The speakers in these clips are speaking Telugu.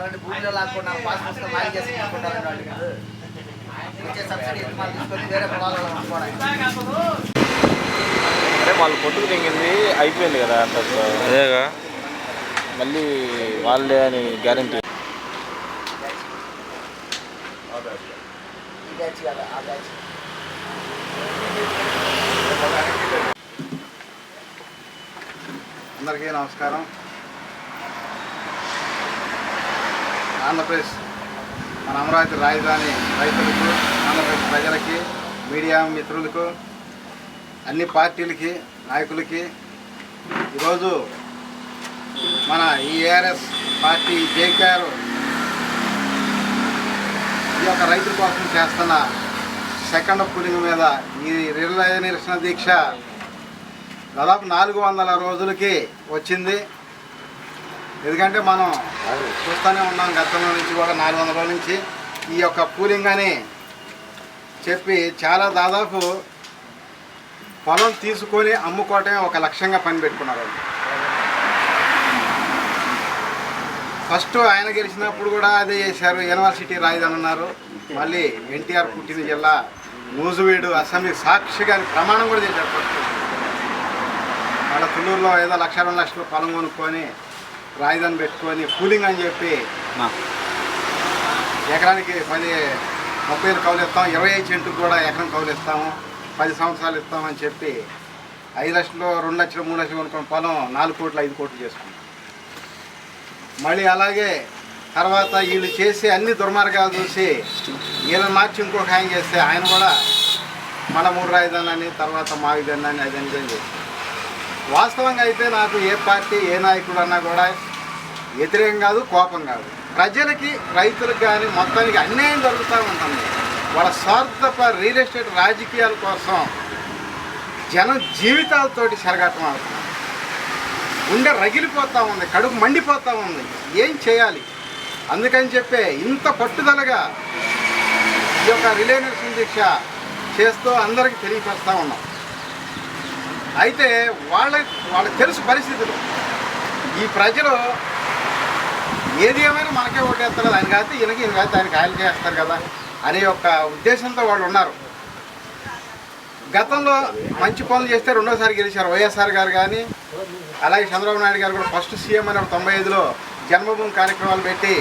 అలాంటి భూమిలో లాక్కుండా పాస్ పుస్తకం మారి చేసి తీసుకుంటారండి వాళ్ళు. వచ్చే సబ్సిడీ మళ్ళీ తీసుకొని వేరే పొలాలలో అమ్ముకోవడానికి. అంటే వాళ్ళు పొట్టుకు దిగింది అయిపోయింది కదా అదేగా మళ్ళీ వాళ్ళే అని గ్యారంటీ. అందరికీ నమస్కారం. ఆంధ్రప్రదేశ్ మన అమరావతి రాజధాని రైతులకు, ఆంధ్రప్రదేశ్ ప్రజలకి, మీడియా మిత్రులకు, అన్ని పార్టీలకి నాయకులకి ఈరోజు మన ఈ ఏఆర్ఎస్ పార్టీ జేకేఆర్ ఈ యొక్క రైతుల కోసం చేస్తున్న సెకండ్ కూలింగ్ మీద ఈ రిలే నిరసన దీక్ష దాదాపు 400 రోజులకి వచ్చింది. ఎందుకంటే మనం చూస్తూనే ఉన్నాం గతంలో నుంచి కూడా 400 రోజుల నుంచి ఈ యొక్క కూలింగ్ అని చెప్పి చాలా దాదాపు పొలం తీసుకొని అమ్ముకోవటమే ఒక లక్ష్యంగా పనిపెట్టుకున్నారు. ఫస్ట్ ఆయన గెలిచినప్పుడు కూడా అదే చేశారు. యూనివర్సిటీ రాజధాని అన్నారు. మళ్ళీ ఎన్టీఆర్ పుట్టిన జిల్లా నూజువీడు అసెంబ్లీ సాక్షిగా ప్రమాణం కూడా చేశారు. ఫస్ట్ వాళ్ళ తుళ్ళూరులో ఏదో 1-2 లక్షలు పొలం కొనుక్కొని రాజధాని పెట్టుకొని కూలింగ్ అని చెప్పి ఎకరానికి 30 కౌలు ఇస్తాం, 25 సెంటుకు కూడా ఎకరం కౌలు ఇస్తాము, 10 సంవత్సరాలు ఇస్తామని చెప్పి 5 లక్షలు, 2 లక్షలు, 3 లక్షలు కొనుక్కొని పొలం 4 కోట్లు 5 కోట్లు చేసుకున్నాం. మళ్ళీ అలాగే తర్వాత వీళ్ళు చేసి అన్ని దుర్మార్గాలు చూసి వీళ్ళని మార్చి ఇంకొక ఆయన చేస్తే ఆయన కూడా మన 3 రాజధాని అని తర్వాత మావిధాని అని అది అని చేసి వాస్తవంగా అయితే నాకు ఏ పార్టీ ఏ నాయకుడు అన్నా కూడా వ్యతిరేకం కాదు, కోపం కాదు. ప్రజలకి రైతులకు కానీ మొత్తానికి అన్యాయం జరుగుతూ ఉంటుంది. వాళ్ళ స్వార్థ రియల్ ఎస్టేట్ రాజకీయాల కోసం జనం జీవితాలతోటి చెరగాటం అవుతుంది. గుండె రగిలిపోతూ ఉంది, కడుపు మండిపోతూ ఉంది. ఏం చేయాలి? అందుకని చెప్పే ఇంత పట్టుదలగా ఈ యొక్క రిలే నిరసన దీక్ష చేస్తూ అందరికీ తెలియపరుస్తూ ఉన్నాం. అయితే వాళ్ళకి తెలుసు పరిస్థితులు. ఈ ప్రజలు ఏది ఏమైనా మనకే ఓటేస్తారు కదా, ఆయన కాదు ఈయన కాదు ఆయనకి ఆయన చేస్తారు కదా అనే ఒక ఉద్దేశంతో వాళ్ళు ఉన్నారు. గతంలో మంచి పనులు చేస్తే రెండోసారి గెలిచారు వైఎస్ఆర్ గారు కానీ, అలాగే చంద్రబాబు నాయుడు గారు కూడా ఫస్ట్ సీఎం అని 95లో జన్మభూమి కార్యక్రమాలు పెట్టి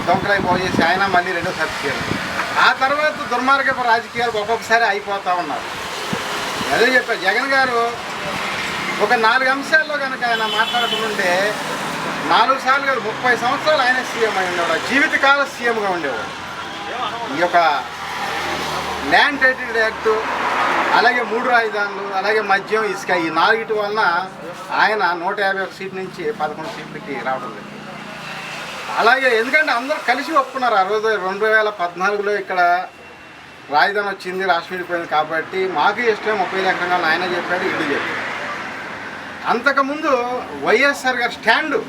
దొంగలై బాగు చేసి ఆయన మళ్ళీ రెండోసారి సీఎం. ఆ తర్వాత దుర్మార్గపు రాజకీయాలు ఒక్కొక్కసారి అయిపోతూ ఉన్నారు. అదే చెప్పారు జగన్ గారు ఒక 4 అంశాల్లో కనుక ఆయన మాట్లాడుతుంటే 4 సార్లు కాదు 30 సంవత్సరాలు ఆయన సీఎం అయి ఉండేవాడు, జీవితకాల సీఎంగా ఉండేవాడు. ఈ యొక్క ల్యాండ్ టైటిల్ యాక్టు, అలాగే 3 రాజధానులు, అలాగే మద్యం, ఇసుక, ఈ 4 వలన ఆయన 151 సీట్ల నుంచి 11 సీట్లకి రావడం జరిగింది. అలాగే ఎందుకంటే అందరూ కలిసి ఒప్పుకున్నారు. ఆ రోజు 2014లో ఇక్కడ రాజధాని వచ్చింది, రాష్ట్రం విడిపోయింది కాబట్టి మాకు ఇష్టం 30 ఎకరంగా ఆయన చెప్పాడు, ఇల్లు చెప్పాడు. అంతకుముందు వైఎస్ఆర్ గారి స్టాండు,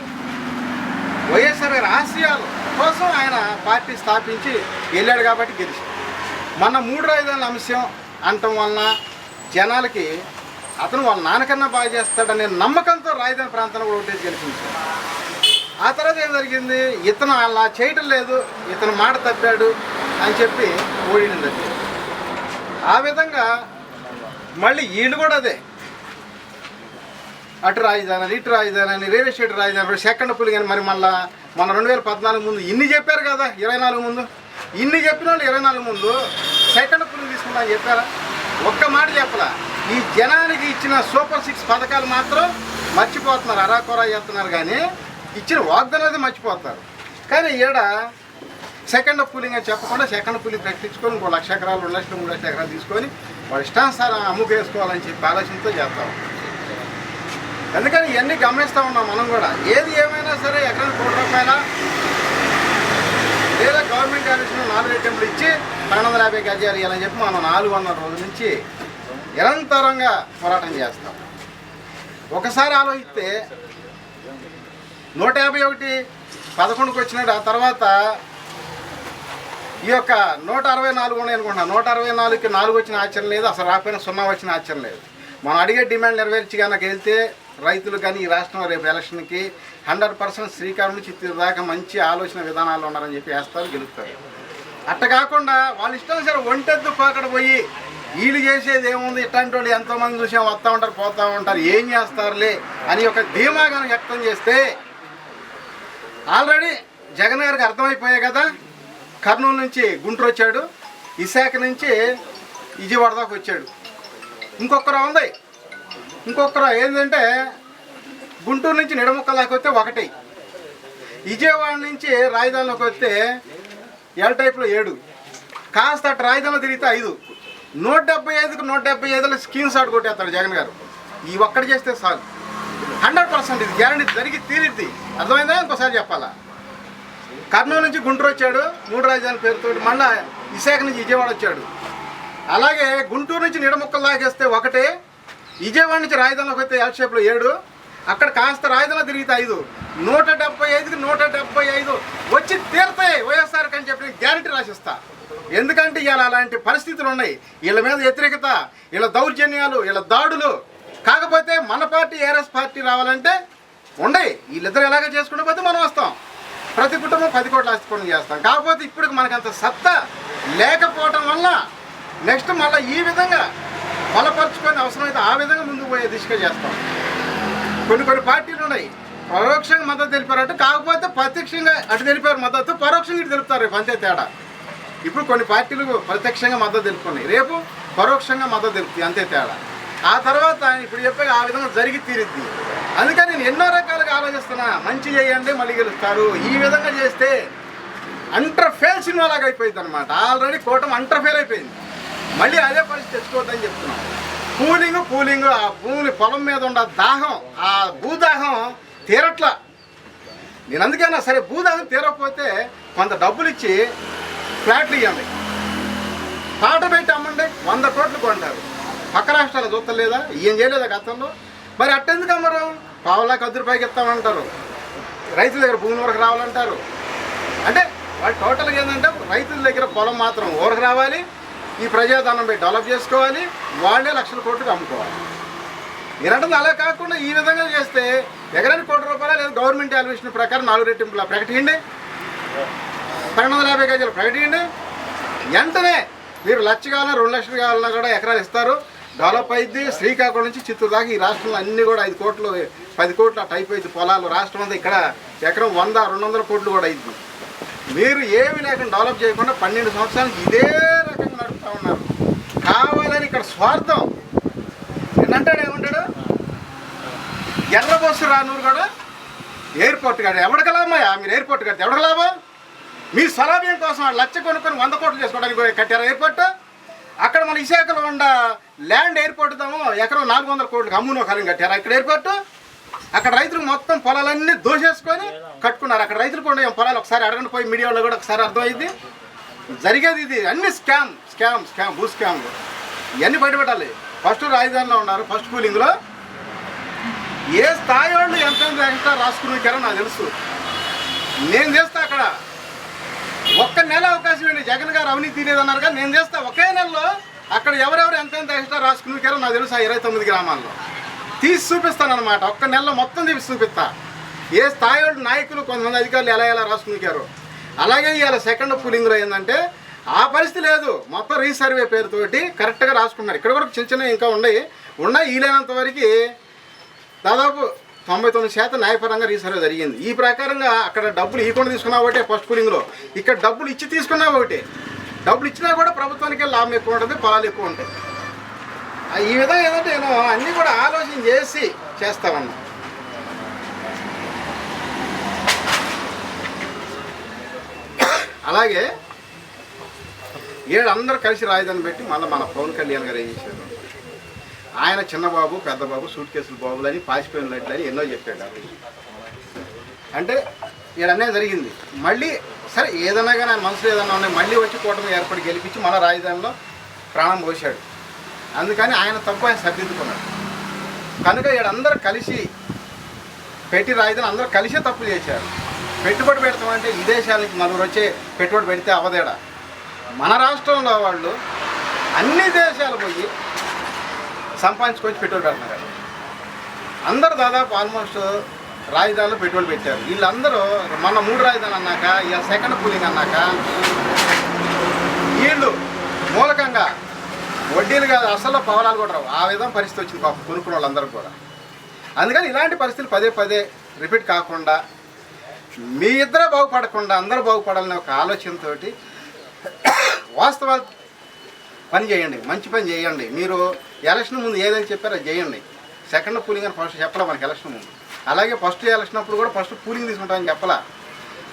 వైఎస్ఆర్ గారి ఆశయాల కోసం ఆయన పార్టీ స్థాపించి వెళ్ళాడు కాబట్టి గెలిచాడు. మన 3 రాజధానుల అంశం అంటం వలన జనాలకి అతను వాళ్ళ నాన్నకన్నా బాగా చేస్తాడనే నమ్మకంతో రాజధాని ప్రాంతంలో కూడా ఓటేసి గెలిపించాడు. ఆ తర్వాత ఏం జరిగింది? ఇతను అలా చేయటం లేదు, ఇతను మాట తప్పాడు అని చెప్పి ఓడింది. ఆ విధంగా మళ్ళీ వీళ్ళు కూడా అదే అటు రాజధాని ఇటు రాజధాని రియల్ ఎస్టేట్ రాజధాని సెకండ్ పులి కానీ మరి మళ్ళీ మన 2014 ముందు ఇన్ని చెప్పారు కదా, 24 ముందు ఇన్ని చెప్పిన వాళ్ళు 24 ముందు సెకండ్ పులి తీసుకుంటా అని చెప్పారా? ఒక్క మాట చెప్పలా. ఈ జనానికి ఇచ్చిన సూపర్ 6 పథకాలు మాత్రం మర్చిపోతున్నారు, అరాకొరా చేస్తున్నారు. కానీ ఇచ్చిన వాగ్దానాలు మర్చిపోతారు. కానీ ఈడ సెకండ్ పూలింగ్ అని చెప్పకుండా సెకండ్ పూలింగ్ ప్రకటించుకొని 1 లక్ష ఎకరాలు, 2 లక్షలు, 3 లక్షల ఎకరాలు తీసుకొని వాడు ఇష్టానుసారం అమ్ముకేసుకోవాలని చెప్పి ఆలోచనతో చేస్తాం. అందుకని ఇవన్నీ గమనిస్తూ ఉన్నాం మనం కూడా. ఏది ఏమైనా సరే ఎకరానికి ₹1 లేదా గవర్నమెంట్ ఆఫీసులో 4 అటెంప్ట్లు ఇచ్చి 250 గజాలు ఇవ్వాలని చెప్పి మనం 400 రోజుల నుంచి నిరంతరంగా పోరాటం చేస్తాం. ఒకసారి ఆలోచిస్తే 151 11కు వచ్చినాడు. ఆ తర్వాత ఈ యొక్క 164 ఉన్నాయి అనుకుంటున్నాను. 164కి 4 వచ్చిన ఆశ్చర్యం లేదు, అసలు రాకపోయినా 0 వచ్చిన ఆశ్చర్యం లేదు. మనం అడిగే డిమాండ్ నెరవేర్చి కనుక వెళ్తే రైతులు కానీ ఈ రాష్ట్రంలో రేపు ఎలక్షన్కి 100% శ్రీకాకుళం నుంచి చిత్తూరు దాకా మంచి ఆలోచన విధానాలు ఉన్నారని చెప్పి వేస్తారు, గెలుస్తారు. అట్ట కాకుండా వాళ్ళ ఇష్టం సరే ఒంటెద్దు పాకడ పోయి వీళ్ళు చేసేది ఏముంది, ఇట్లాంటి వాళ్ళు ఎంతోమంది చూసాం వస్తూ ఉంటారు పోతూ ఉంటారు, ఏం చేస్తారులే అని ఒక ధీమాగా వ్యక్తం చేస్తే ఆల్రెడీ జగన్ గారికి అర్థమైపోయాయి కదా. కర్నూలు నుంచి గుంటూరు వచ్చాడు, విశాఖ నుంచి విజయవాడ దాకా వచ్చాడు. ఇంకొకరు ఉంది, ఇంకొకరు ఏంటంటే గుంటూరు నుంచి నిడముక్కల దాకా వస్తే 1, విజయవాడ నుంచి రాజధానిలోకి వస్తే ఎల్ టైప్లో 7, కాస్త అటు రాజధానిలో తిరిగితే 5, 175కు 175లో స్కీమ్ షాట్ కొట్టేస్తాడు జగన్ గారు. ఈ ఒక్కటి చేస్తే చాలు, 100% ఇది గ్యారంటీ జరిగి తీరిద్ది. అర్థమైందా? ఇంకోసారి చెప్పాలా. కర్నూలు నుంచి గుంటూరు వచ్చాడు 3 రాజధాని పేరుతో, మళ్ళీ విశాఖ నుంచి విజయవాడ వచ్చాడు. అలాగే గుంటూరు నుంచి నిడముక్కలు దాకేస్తే 1, విజయవాడ నుంచి రాజధానిలోకి వస్తే ఎల్ షేప్లో 7, అక్కడ కాస్త రాజధానిలో తిరిగితే 5, 175కి 175 వచ్చి తీరుతాయి వైఎస్ఆర్కి అని చెప్పి గ్యారంటీ రాసిస్తా. ఎందుకంటే ఇవాళ అలాంటి పరిస్థితులు ఉన్నాయి, వీళ్ళ మీద వ్యతిరేకత, వీళ్ళ దౌర్జన్యాలు, వీళ్ళ దాడులు. కాకపోతే మన పార్టీ ఏఆర్ఎస్ పార్టీ రావాలంటే ఉండయి, వీళ్ళిద్దరు ఎలాగ చేసుకుంటే పోతే మనం వస్తాం, ప్రతి కుటుంబం 10 కోట్ల ఆస్తి పనులు చేస్తాం. కాకపోతే ఇప్పుడు మనకంత సత్తా లేకపోవటం వల్ల నెక్స్ట్ మళ్ళీ ఈ విధంగా బలపరుచుకొని అవసరమైతే ఆ విధంగా ముందుకు పోయే దిశగా చేస్తాం. కొన్ని పార్టీలు ఉన్నాయి పరోక్షంగా మద్దతు తెలిపారంటే, కాకపోతే ప్రత్యక్షంగా అటు తెలిపారు మద్దతు, పరోక్షంగా ఇటు తెలుపుతారు, రేపు అంతే తేడా. ఇప్పుడు కొన్ని పార్టీలు ప్రత్యక్షంగా మద్దతు తెలుపుకున్నాయి, రేపు పరోక్షంగా మద్దతు తెలుపుతాయి, అంతే తేడా. ఆ తర్వాత ఇప్పుడు చెప్పే ఆ విధంగా జరిగి తీరిద్ది. అందుకని నేను ఎన్నో రకాలుగా ఆలోచిస్తున్నా, మంచి చేయండి మళ్ళీ గెలుస్తారు. ఈ విధంగా చేస్తే అంటర్ఫెయిల్ సినిమా లాగా అయిపోయింది అనమాట. ఆల్రెడీ కూటమి అంటర్ఫెయిల్ అయిపోయింది, మళ్ళీ అదే పరిస్థితి తెచ్చుకోవద్దని చెప్తున్నాం. కూలింగ్ ఆ భూమి పొలం మీద ఉన్న దాహం, ఆ భూదాహం తీరట్లా. నేను అందుకైనా సరే భూదాహం తీరకపోతే కొంత డబ్బులు ఇచ్చి ఫ్లాట్లు ఇవ్వండి, పాట పెట్టి అమ్మండి, 100 కోట్లు కొంటారు. పక్క రాష్ట్రాలు చూస్తలేదా, ఏం చేయలేదా గతంలో? మరి అట్టెందుకు అమ్మరు? పావులాకి ₹10 ఇస్తామంటారు, రైతుల దగ్గర భూమి వరకు రావాలంటారు. అంటే వాళ్ళు టోటల్గా ఏంటంటే రైతుల దగ్గర పొలం మాత్రం ఊరకు రావాలి, ఈ ప్రజాధనం పెట్టి డెవలప్ చేసుకోవాలి, వాళ్ళే లక్షల కోట్లకు అమ్ముకోవాలి. మీరంటుంది అలా కాకుండా ఈ విధంగా చేస్తే ఎకరానికి ₹1 లేదా గవర్నమెంట్ ఎలివేషన్ ప్రకారం 4 రెట్టింపులా ప్రకటించండి, 1250 గజాలు ప్రకటించండి. వెంటనే మీరు 1 లక్ష కావాలన్నా 2 లక్షలు కావాలన్నా కూడా ఎకరాలు ఇస్తారు, డెవలప్ అయింది. శ్రీకాకుళం నుంచి చిత్తూరు దాకా ఈ రాష్ట్రంలో అన్నీ కూడా 5 కోట్లు 10 కోట్లు అటు అయిపోయింది పొలాలు. రాష్ట్రం అంతా ఇక్కడ ఎకరం 100-200 కోట్లు కూడా అయింది. మీరు ఏమి లేకుండా డెవలప్ చేయకుండా 12 సంవత్సరాలకు ఇదే రకంగా నడుపుతూ ఉన్నారు. కావాలని ఇక్కడ స్వార్థం. ఏంటంటాడు, ఏమంటాడు, ఎర్రబస్సు రానూరు కూడా ఎయిర్పోర్ట్ కాదు ఎవరికి లాభమయ్యా? మీరు ఎయిర్పోర్ట్ కడితే ఎవరికి లాభం? మీ స్వలాభ్యం కోసం 1 లక్ష కొనుక్కొని 100 కోట్లు చేసుకోవడానికి కట్టారు ఎయిర్పోర్ట్. అక్కడ మన విశాఖలో ఉన్న ల్యాండ్ ఎయిర్పోర్ట్ దాము ఎకరం 400 కోట్లకు అమ్మునో కాలం కట్టారు ఇక్కడ ఎయిర్పోర్ట్. అక్కడ రైతులు మొత్తం పొలాలన్నీ దోసేసుకొని కట్టుకున్నారు. అక్కడ రైతులు కూడా పొలాలు ఒకసారి అడగండి, పోయి మీడియాలో కూడా ఒకసారి అర్థమైంది. జరిగేది ఇది అన్ని స్కామ్ భూ స్కామ్లు ఇవన్నీ బయటపెట్టాలి. ఫస్ట్ రాజధానిలో ఉన్నారు, ఫస్ట్ కూలింగ్లో ఏ స్థాయి వాళ్ళు ఎంత ఎక్స్ట్రా రాసుకున్నారో నాకు తెలుసు. నేను చేస్తా అక్కడ 1 నెల అవకాశం ఏంటి, జగన్ గారు అవినీతి లేదన్నారు కానీ నేను చేస్తా ఒకే నెలలో అక్కడ ఎవరెవరు ఎంతెంత ఎక్స్ట్రా రాసుకున్నారో నాకు తెలుసు. ఆ 29 గ్రామాల్లో తీసి చూపిస్తాను అనమాట. 1 నెలలో మొత్తం తీసి చూపిస్తా. ఏ స్థాయి వాళ్ళు నాయకులు కొంతమంది అధికారులు ఎలా రాసుకున్నారో. అలాగే ఇవాళ సెకండ్ పూలింగ్లో ఏంటంటే ఆ పరిస్థితి లేదు, మొత్తం రీసర్వే పేరుతోటి కరెక్ట్గా రాసుకున్నారు. ఇక్కడ కూడా చిన్న ఇంకా ఉన్నాయి వీలైనంత వరకు దాదాపు 99% న్యాయపరంగా రీసర్వే జరిగింది. ఈ ప్రకారంగా అక్కడ డబ్బులు ఇవ్వకుండా తీసుకున్నా ఒకటే ఫస్ట్ పూలింగ్లో, ఇక్కడ డబ్బులు ఇచ్చి తీసుకున్నా ఒకటే. డబ్బులు ఇచ్చినా కూడా ప్రభుత్వానికి లాభం ఎక్కువ ఉంటుంది, పొలాలు ఎక్కువ ఉంటాయి. ఈ విధంగా ఏంటంటే నేను అన్నీ కూడా ఆలోచన చేసి చేస్తామన్నా. అలాగే అందరూ కలిసి రాజధాని పెట్టి మళ్ళీ మన పవన్ కళ్యాణ్ గారు ఏం చేశారు, ఆయన చిన్నబాబు పెద్దబాబు సూట్ కేసులు బాబులని పాసిపోయిన లైట్లని ఎన్నో చెప్పాడు. అంటే అన్నీ జరిగింది. మళ్ళీ సరే ఏదైనా కానీ ఆయన మనసులో ఏదైనా ఉన్నాయి, మళ్ళీ వచ్చి కూటమి ఏర్పడి గెలిపించి మన రాజధానిలో ప్రాణం పోశాడు. అందుకని ఆయన తప్పు ఆయన సరిదిద్దుకున్నాడు. కనుక అందరూ కలిసి పెట్టి రాజధాని అందరూ కలిసే తప్పు చేశారు. పెట్టుబడి పెడతామంటే విదేశాల నుంచి నలుగురు వచ్చే పెట్టుబడి పెడితే అవదేడా. మన రాష్ట్రంలో వాళ్ళు అన్ని దేశాలు పోయి సంపాదించుకొని పెట్టుబడి పెడుతున్నారు. అందరూ దాదాపు ఆల్మోస్ట్ రాజధానిలో పెట్టుబడి పెట్టారు. వీళ్ళందరూ మొన్న 3 రాజధానులు అన్నాక ఇలా సెకండ్ కూలింగ్ అన్నాక వీళ్ళు మూలకంగా వడ్డీలు కాదు అసలు పవనాలు కూడా రావు. ఆ విధంగా పరిస్థితి వచ్చింది పాపం కొనుక్కున్న వాళ్ళందరూ కూడా. అందుకని ఇలాంటి పరిస్థితులు పదే పదే రిపీట్ కాకుండా మీ ఇద్దరే బాగుపడకుండా అందరూ బాగుపడాలనే ఒక ఆలోచనతో వాస్తవ పని చేయండి, మంచి పని చేయండి. మీరు ఎలక్షన్ ముందు ఏదైనా చెప్పారో అది చేయండి. సెకండ్ పూలింగ్ అని ఫస్ట్ చెప్పలా మనకి ఎలక్షన్ ముందు. అలాగే ఫస్ట్ ఎలక్షన్ అప్పుడు కూడా ఫస్ట్ పూలింగ్ తీసుకుంటామని చెప్పలా.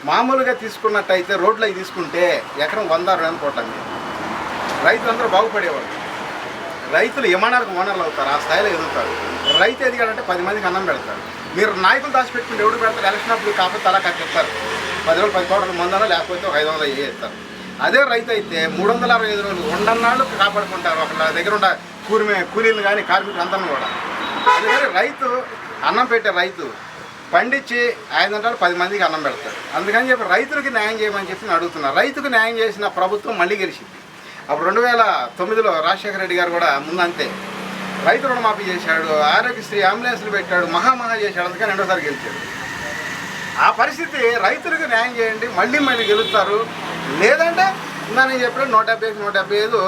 మామూలుగా తీసుకున్నట్టయితే రోడ్లు అవి తీసుకుంటే ఎకరం 100-200 కోట్ల రైతులందరూ బాగుపడేవాళ్ళు. రైతులు ఏమన్నారు ఓనర్లు అవుతారు, ఆ స్థాయిలో ఎదుగుతారు. రైతు ఎదిగాడంటే 10 మందికి అన్నం పెడతారు. మీరు నాయకులు దాచిపెట్టుకుంటే ఎవడు పెడతారు? ఎలక్షన్ అప్పుడు కాకపోతే అలా కట్టేస్తారు. 10 రోజులు 10 కోట్ల మందనో లేకపోతే 500 వేస్తారు. అదే రైతు అయితే 365 రోజులు ఉండన్నాళ్ళు కాపాడుకుంటారు. ఒకళ్ళ దగ్గర ఉన్న కూలీలు కానీ కార్మికులు అందరిని కూడా. అందుకని రైతు అన్నం పెట్టే రైతు పండించి 500 10 మందికి అన్నం పెడతాడు. అందుకని చెప్పి రైతులకి న్యాయం చేయమని చెప్పి నేను అడుగుతున్నాను. రైతుకు న్యాయం చేసిన ప్రభుత్వం మళ్ళీ గెలిచింది. అప్పుడు 2009లో రాజశేఖర రెడ్డి గారు కూడా ముందు అంతే రైతు రుణమాఫీ చేశాడు, ఆరోగ్యశ్రీ అంబులెన్స్లు పెట్టాడు, మహా చేశాడు. అందుకని రెండోసారి గెలిచాడు. ఆ పరిస్థితి రైతులకు న్యాయం చేయండి, మళ్ళీ గెలుస్తారు. లేదంటే నేను చెప్పిన 175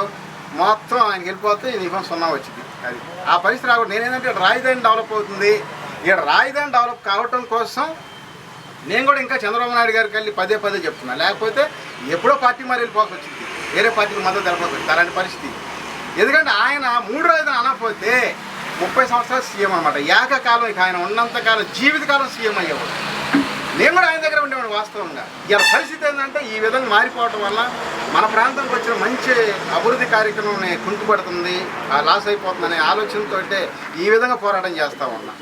మొత్తం ఆయన వెళ్ళిపోతే ఈ నిఫం 0 వచ్చింది. అది ఆ పరిస్థితి రాకూడదు. నేనేంటంటే రాజధాని డెవలప్ అవుతుంది. ఇక్కడ రాజధాని డెవలప్ కావటం కోసం నేను కూడా ఇంకా చంద్రబాబు నాయుడు గారికి వెళ్ళి పదే చెప్తున్నా. లేకపోతే ఎప్పుడో పార్టీ మరి వెళ్ళిపోక వచ్చింది, వేరే పార్టీకి మద్దతు తెలపకపోతే అలాంటి పరిస్థితి. ఎందుకంటే ఆయన 3 రాజధాని అనకపోతే 30 సంవత్సరాలు సీఎం అనమాట. ఏకకాలం ఇక ఆయన ఉన్నంతకాలం జీవితకాలం సీఎం అయ్యేవాడు. నేను కూడా ఆయన దగ్గర ఉండేవాడు వాస్తవంగా. ఇలా పరిస్థితి ఏంటంటే ఈ విధంగా మారిపోవటం వల్ల మన ప్రాంతానికి వచ్చిన మంచి అభివృద్ధి కార్యక్రమం కుంటుపడుతుంది, లాస్ అయిపోతుందనే ఆలోచనతో ఈ విధంగా పోరాటం చేస్తూ ఉన్నా.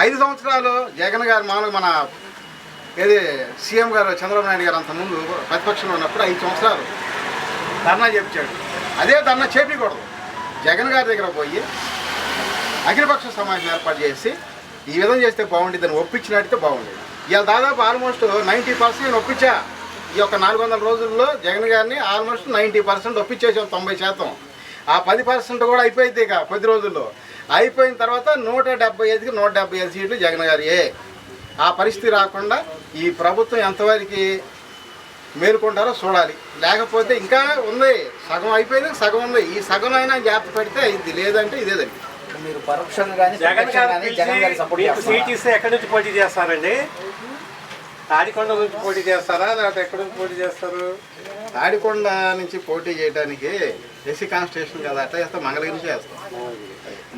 5 సంవత్సరాలు జగన్ గారు మామూలుగా మన సీఎం గారు చంద్రబాబు నాయుడు గారు అంతకుముందు ప్రతిపక్షంలో ఉన్నప్పుడు 5 సంవత్సరాలు ధర్నా చేపించాడు. అదే ధర్నా చేపించకూడదు. జగన్ గారి దగ్గర పోయి అఖిలపక్ష సమావేశం ఏర్పాటు చేసి ఈ విధంగా చేస్తే బాగుండేది అని ఒప్పించినట్టయితే బాగుండేది. ఇవాళ దాదాపు ఆల్మోస్ట్ 90% నేను ఒప్పించా. ఈ యొక్క 400 రోజుల్లో జగన్ గారిని ఆల్మోస్ట్ 90% ఒప్పించేసాం. 90%. ఆ 10% కూడా అయిపోయింది. ఇక 10 రోజుల్లో అయిపోయిన తర్వాత 175కి 175 సీట్లు జగన్ గారియే. ఆ పరిస్థితి రాకుండా ఈ ప్రభుత్వం ఎంతవరకు మేలుకుంటారో చూడాలి. లేకపోతే ఇంకా ఉంది, సగం అయిపోయింది, సగం ఉంది. ఈ సగం అయినా జాగ్రత్త పెడితే ఇది లేదంటే ఇదేదండి. మీరు పరోక్షంగా కానీ జగన్ గారి సపోర్ట్ సీట్ ఇస్తే ఎక్కడి నుంచి పోటీ చేస్తారండి? తాడికొండ నుంచి పోటీ చేస్తారా లేకపోతే ఎక్కడి నుంచి పోటీ చేస్తారు? తాడికొండ నుంచి పోటీ చేయడానికి ఎస్సీ కాన్స్టిట్యూషన్ కదా, అట్లా చేస్తాం. మంగళగిరి నుంచి చేస్తాం.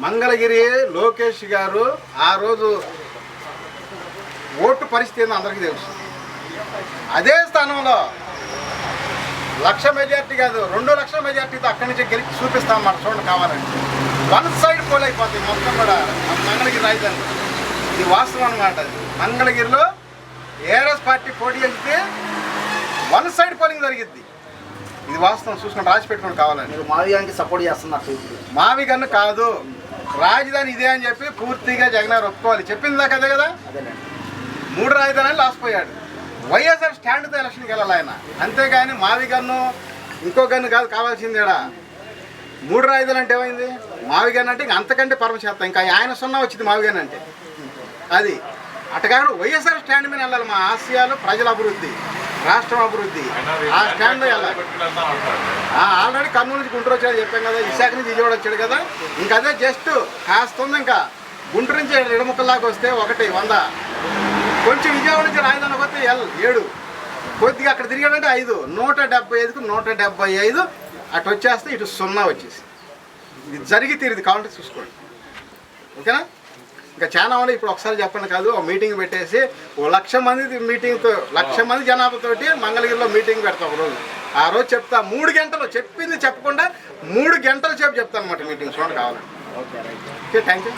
మంగళగిరి లోకేష్ గారు ఆ రోజు ఓటు పరిస్థితి ఏందో అందరికీ తెలుసు. అదే స్థానంలో 1,00,000 మెజార్టీ కాదు 2 లక్షల మెజార్టీతో అక్కడి నుంచి గెలిచి చూపిస్తాం మాట. చూడండి కావాలంటే 1 సైడ్ పోల్ అయిపోతాయి మొత్తం కూడా మంగళగిరి రాజధాని. ఇది వాస్తవం అనమాట. మంగళగిరిలో ఏఆర్ఎస్ పార్టీ పోటీ చేస్తే 1 సైడ్ పోలింగ్ జరిగిద్ది. ఇది వాస్తవం. చూసుకొని రాసి పెట్టుకోండి కావాలని. మీరు మావిగానికి సపోర్ట్ చేస్తున్నారు. మావిగన్ను కాదు, రాజధాని ఇదే అని చెప్పి పూర్తిగా జగన్ గారు ఒప్పుకోవాలి. చెప్పింది దాకా అదే కదా. 3 రాజధానులు లాసిపోయాడు. వైఎస్ఆర్ స్టాండ్తో ఎలక్షన్కి వెళ్ళాలి ఆయన. అంతేగాని మావి గన్ను ఇంకో గన్ను కాదు కావాల్సింది. ఇక్కడ 3 రాజధానులు అంటే ఏమైంది? మావి గన్ను అంటే ఇంక అంతకంటే పరమచేత్తం. ఇంకా ఆయన 0 వచ్చింది మావి గన్ను అంటే. అది అటగాను వైఎస్ఆర్ స్టాండ్ మీద వెళ్ళాలి. మా ఆసియాలో ప్రజల అభివృద్ధి, రాష్ట్రం అభివృద్ధి, ఆ స్టాండ్లో వెళ్ళాలి. ఆల్రెడీ కర్నూలు నుంచి గుంటూరు వచ్చాడు చెప్పాం కదా, విశాఖ నుంచి విజయవాడ వచ్చాడు కదా. ఇంకా అదే జస్ట్ కాస్తుంది. ఇంకా గుంటూరు నుంచి 7 వస్తే 100, కొంచెం విజయవాడ నుంచి రాజధాని పోతే 7, కొద్దిగా అక్కడ తిరిగాడంటే 5, 175కు 175 అటు వచ్చేస్తే ఇటు 0 వచ్చేసి. ఇది జరిగి తీరుది కావాలంటే చూసుకోండి. ఓకేనా? ఇంకా చాలా మంది ఇప్పుడు ఒకసారి చెప్పండి కాదు, మీటింగ్ పెట్టేసి 1,00,000 మంది మీటింగ్తో 1,00,000 మంది జనాభాతోటి మంగళగిరిలో మీటింగ్ పెడతాం ఒక రోజు. ఆ రోజు చెప్తా 3 గంటలు చెప్పింది చెప్పకుండా 3 గంటల సేపు చెప్తాను అనమాట మీటింగ్. చూడండి కావాలంటే. Okay, thank you.